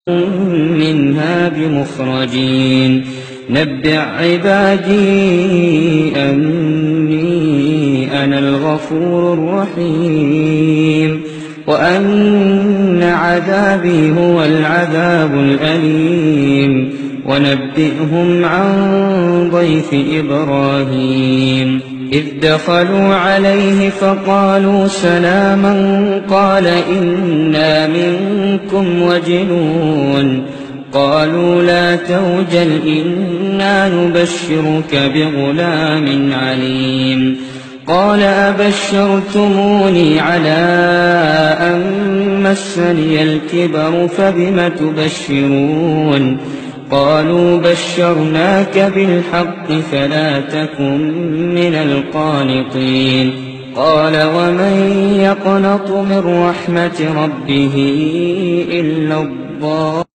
منها بمخرجين نبئ عبادي أني أنا الغفور الرحيم وأن عذابي هو العذاب الأليم ونبئهم عن ضيف إبراهيم إذ دخلوا عليه فقالوا سلاما قال إنا منكم وجلون قالوا لا توجل إنا نبشرك بغلام عليم قال أبشرتموني على أن مسني الكبر فبم تبشرون قالوا بشرناك بالحق فلا تكن من القانطين قال ومن يقنط من رحمة ربه إلا الضالون